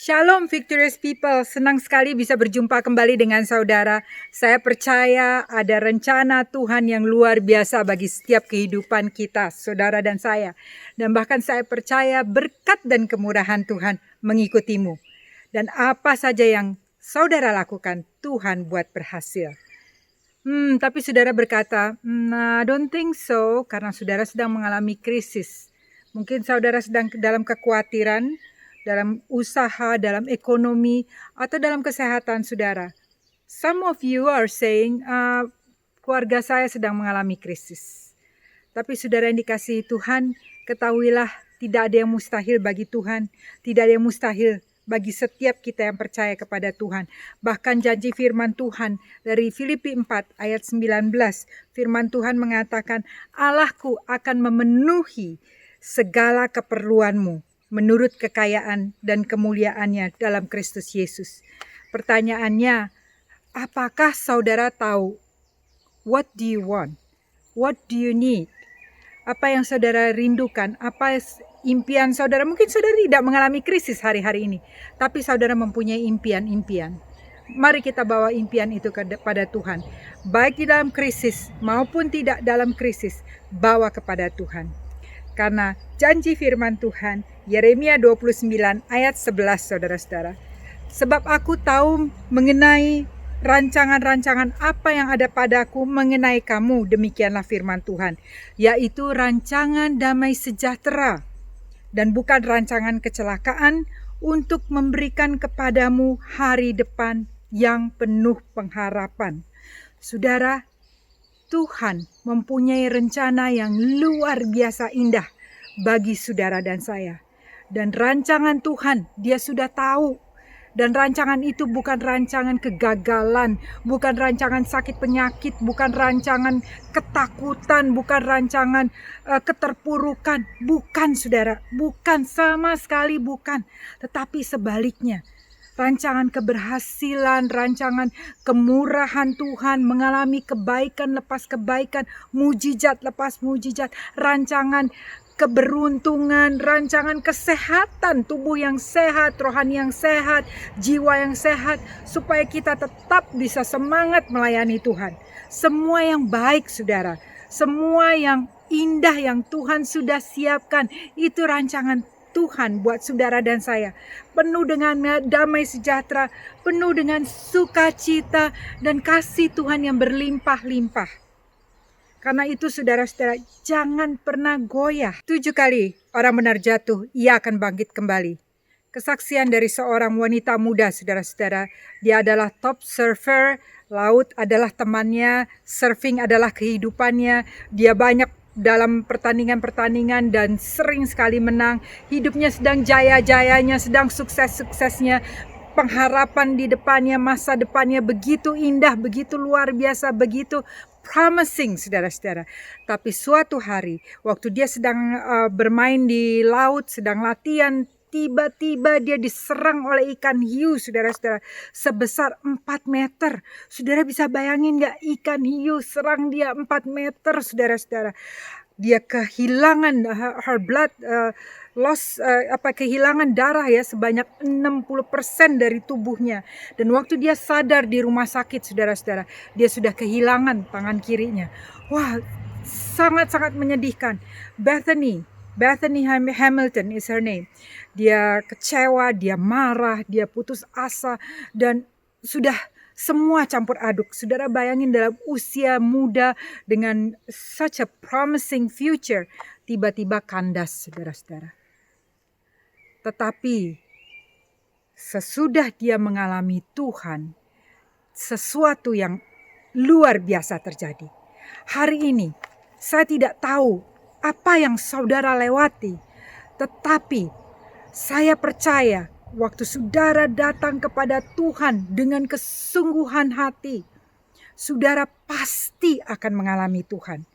Shalom Victorious People, senang sekali bisa berjumpa kembali dengan saudara. Saya percaya ada rencana Tuhan yang luar biasa bagi setiap kehidupan kita, saudara dan saya. Dan bahkan saya percaya berkat dan kemurahan Tuhan mengikutimu. Dan apa saja yang saudara lakukan, Tuhan buat berhasil. Tapi saudara berkata, I don't think so, karena saudara sedang mengalami krisis. Mungkin saudara sedang dalam kekhawatiran, dalam usaha, dalam ekonomi, atau dalam kesehatan saudara. Some of you are saying, keluarga saya sedang mengalami krisis. Tapi saudara yang dikasihi Tuhan, ketahuilah tidak ada yang mustahil bagi Tuhan. Tidak ada yang mustahil bagi setiap kita yang percaya kepada Tuhan. Bahkan janji firman Tuhan dari Filipi 4 ayat 19. Firman Tuhan mengatakan, Allahku akan memenuhi segala keperluanmu menurut kekayaan dan kemuliaannya dalam Kristus Yesus. Pertanyaannya, apakah saudara tahu? What do you want? What do you need? Apa yang saudara rindukan? Apa impian saudara? Mungkin saudara tidak mengalami krisis hari-hari ini, tapi saudara mempunyai impian-impian. Mari kita bawa impian itu kepada Tuhan. Baik di dalam krisis maupun tidak dalam krisis, bawa kepada Tuhan. Karena janji firman Tuhan, Yeremia 29 ayat 11 saudara-saudara. Sebab aku tahu mengenai rancangan-rancangan apa yang ada padaku mengenai kamu, demikianlah firman Tuhan, yaitu rancangan damai sejahtera dan bukan rancangan kecelakaan, untuk memberikan kepadamu hari depan yang penuh pengharapan. Saudara, Tuhan mempunyai rencana yang luar biasa indah bagi saudara dan saya. Dan rancangan Tuhan dia sudah tahu. Dan rancangan itu bukan rancangan kegagalan, bukan rancangan sakit penyakit, bukan rancangan ketakutan, bukan rancangan keterpurukan. Bukan saudara, bukan, sama sekali bukan. Tetapi sebaliknya, rancangan keberhasilan, rancangan kemurahan Tuhan, mengalami kebaikan lepas kebaikan, mujizat lepas mujizat, rancangan keberuntungan, rancangan kesehatan, tubuh yang sehat, rohani yang sehat, jiwa yang sehat, supaya kita tetap bisa semangat melayani Tuhan. Semua yang baik saudara, semua yang indah yang Tuhan sudah siapkan, itu rancangan Tuhan buat saudara dan saya. Penuh dengan damai sejahtera, penuh dengan sukacita dan kasih Tuhan yang berlimpah-limpah. Karena itu saudara-saudara, jangan pernah goyah. 7 kali orang benar jatuh, ia akan bangkit kembali. Kesaksian dari seorang wanita muda saudara-saudara. Dia adalah top surfer, laut adalah temannya, surfing adalah kehidupannya. Dia banyak dalam pertandingan-pertandingan dan sering sekali menang. Hidupnya sedang jaya-jayanya, sedang sukses-suksesnya. Pengharapan di depannya, masa depannya begitu indah, begitu luar biasa, begitu promising saudara-saudara. Tapi suatu hari waktu dia sedang bermain di laut, sedang latihan, tiba-tiba dia diserang oleh ikan hiu saudara-saudara, sebesar 4 meter. Saudara bisa bayangin gak, ikan hiu serang dia 4 meter saudara-saudara. Dia kehilangan her blood loss, kehilangan darah ya sebanyak 60% dari tubuhnya. Dan waktu dia sadar di rumah sakit saudara-saudara, dia sudah kehilangan tangan kirinya. Wah, sangat-sangat menyedihkan. Bethany Hamilton is her name. Dia kecewa, dia marah, dia putus asa, dan sudah semua campur aduk. Saudara bayangin dalam usia muda dengan such a promising future, tiba-tiba kandas saudara-saudara. Tetapi sesudah dia mengalami Tuhan, sesuatu yang luar biasa terjadi. Hari ini saya tidak tahu apa yang saudara lewati, tetapi saya percaya waktu saudara datang kepada Tuhan dengan kesungguhan hati, saudara pasti akan mengalami Tuhan.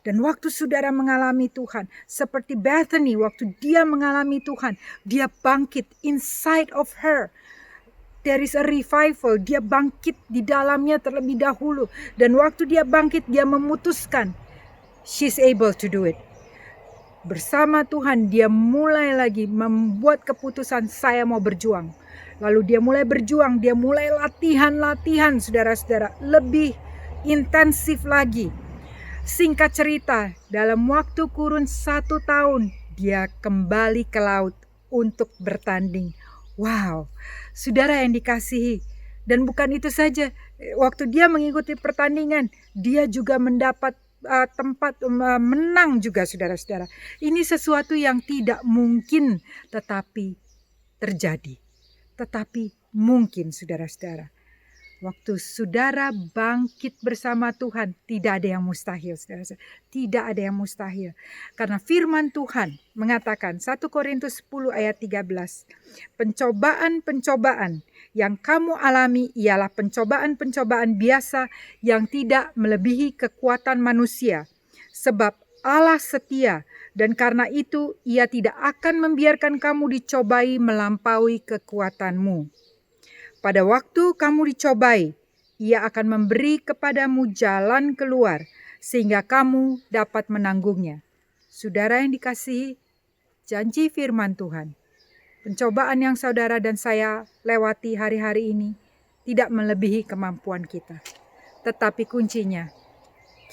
Dan waktu saudara mengalami Tuhan, seperti Bethany, waktu dia mengalami Tuhan, dia bangkit inside of her. There is a revival, dia bangkit di dalamnya terlebih dahulu. Dan waktu dia bangkit, dia memutuskan, she's able to do it. Bersama Tuhan dia mulai lagi membuat keputusan, saya mau berjuang. Lalu dia mulai berjuang, dia mulai latihan saudara-saudara, lebih intensif lagi. Singkat cerita, dalam waktu kurun 1 tahun, dia kembali ke laut untuk bertanding. Wow, saudara yang dikasihi. Dan bukan itu saja, waktu dia mengikuti pertandingan, dia juga mendapat tempat menang juga, saudara-saudara. Ini sesuatu yang tidak mungkin, tetapi terjadi. Tetapi mungkin, saudara-saudara. Waktu saudara bangkit bersama Tuhan, tidak ada yang mustahil, saudara-saudara. Tidak ada yang mustahil. Karena firman Tuhan mengatakan 1 Korintus 10 ayat 13. Pencobaan-pencobaan yang kamu alami ialah pencobaan-pencobaan biasa yang tidak melebihi kekuatan manusia. Sebab Allah setia dan karena itu ia tidak akan membiarkan kamu dicobai melampaui kekuatanmu. Pada waktu kamu dicobai, ia akan memberi kepadamu jalan keluar, sehingga kamu dapat menanggungnya. Saudara yang dikasihi, janji firman Tuhan, pencobaan yang saudara dan saya lewati hari-hari ini tidak melebihi kemampuan kita. Tetapi kuncinya,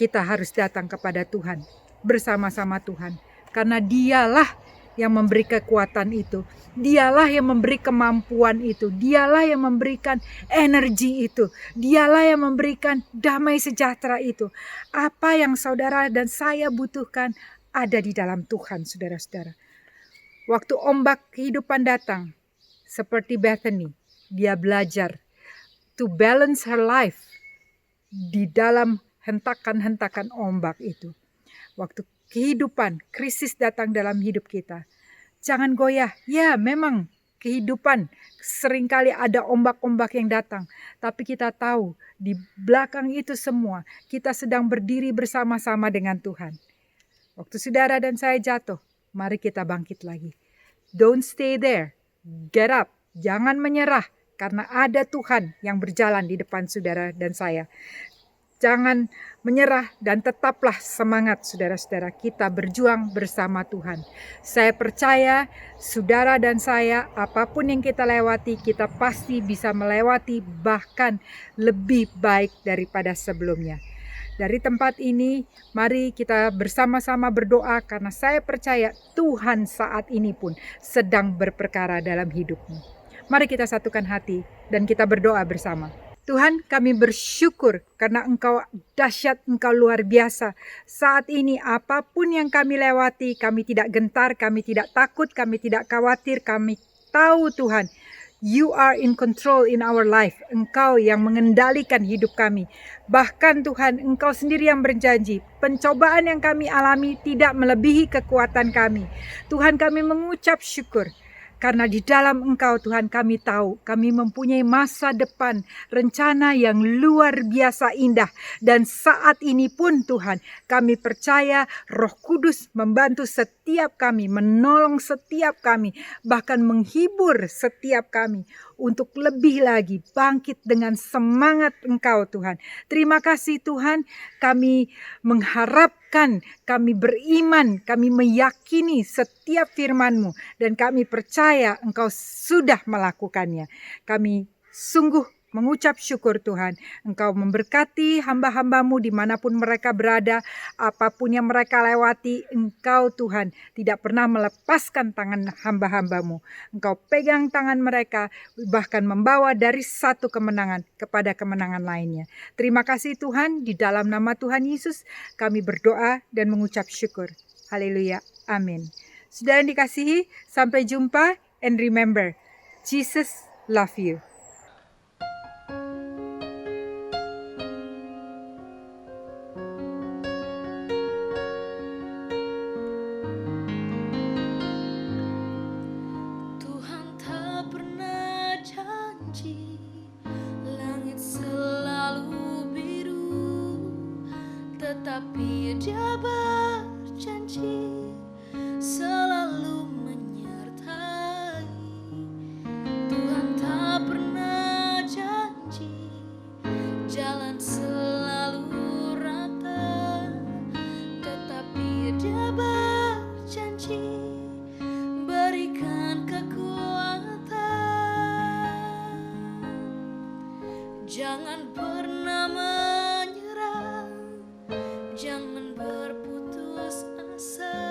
kita harus datang kepada Tuhan, bersama-sama Tuhan. Karena dialah yang memberi kekuatan itu. Dialah yang memberi kemampuan itu. Dialah yang memberikan energi itu. Dialah yang memberikan damai sejahtera itu. Apa yang saudara dan saya butuhkan ada di dalam Tuhan, saudara-saudara. Waktu ombak kehidupan datang, seperti Bethany, dia belajar to balance her life di dalam hentakan-hentakan ombak itu. Waktu kehidupan, krisis datang dalam hidup kita, jangan goyah. Ya, memang kehidupan seringkali ada ombak-ombak yang datang. Tapi kita tahu di belakang itu semua kita sedang berdiri bersama-sama dengan Tuhan. Waktu saudara dan saya jatuh, mari kita bangkit lagi. Don't stay there. Get up. Jangan menyerah karena ada Tuhan yang berjalan di depan saudara dan saya. Jangan menyerah dan tetaplah semangat, saudara-saudara. Kita berjuang bersama Tuhan. Saya percaya saudara dan saya, apapun yang kita lewati, kita pasti bisa melewati bahkan lebih baik daripada sebelumnya. Dari tempat ini, mari kita bersama-sama berdoa karena saya percaya Tuhan saat ini pun sedang berperkara dalam hidupmu. Mari kita satukan hati dan kita berdoa bersama. Tuhan, kami bersyukur karena Engkau dahsyat, Engkau luar biasa. Saat ini apapun yang kami lewati, kami tidak gentar, kami tidak takut, kami tidak khawatir. Kami tahu Tuhan, You are in control in our life. Engkau yang mengendalikan hidup kami. Bahkan Tuhan, Engkau sendiri yang berjanji, pencobaan yang kami alami tidak melebihi kekuatan kami. Tuhan, kami mengucap syukur. Karena di dalam Engkau Tuhan kami tahu kami mempunyai masa depan, rencana yang luar biasa indah. Dan saat ini pun Tuhan kami percaya Roh Kudus membantu setiap kami, menolong setiap kami, bahkan menghibur setiap kami untuk lebih lagi bangkit dengan semangat Engkau Tuhan. Terima kasih Tuhan, kami mengharapkan, kami beriman, kami meyakini setiap firman-Mu dan kami percaya Engkau sudah melakukannya. Kami sungguh mengucap syukur Tuhan, Engkau memberkati hamba-hamba-Mu dimanapun mereka berada, apapun yang mereka lewati, Engkau Tuhan tidak pernah melepaskan tangan hamba-hamba-Mu. Engkau pegang tangan mereka, bahkan membawa dari satu kemenangan kepada kemenangan lainnya. Terima kasih Tuhan, di dalam nama Tuhan Yesus kami berdoa dan mengucap syukur. Haleluya, amin. Sudah yang dikasihi, sampai jumpa and remember, Jesus love you. Tapi Dia berjanji selalu menyertai. Tuhan tak pernah berputus asa.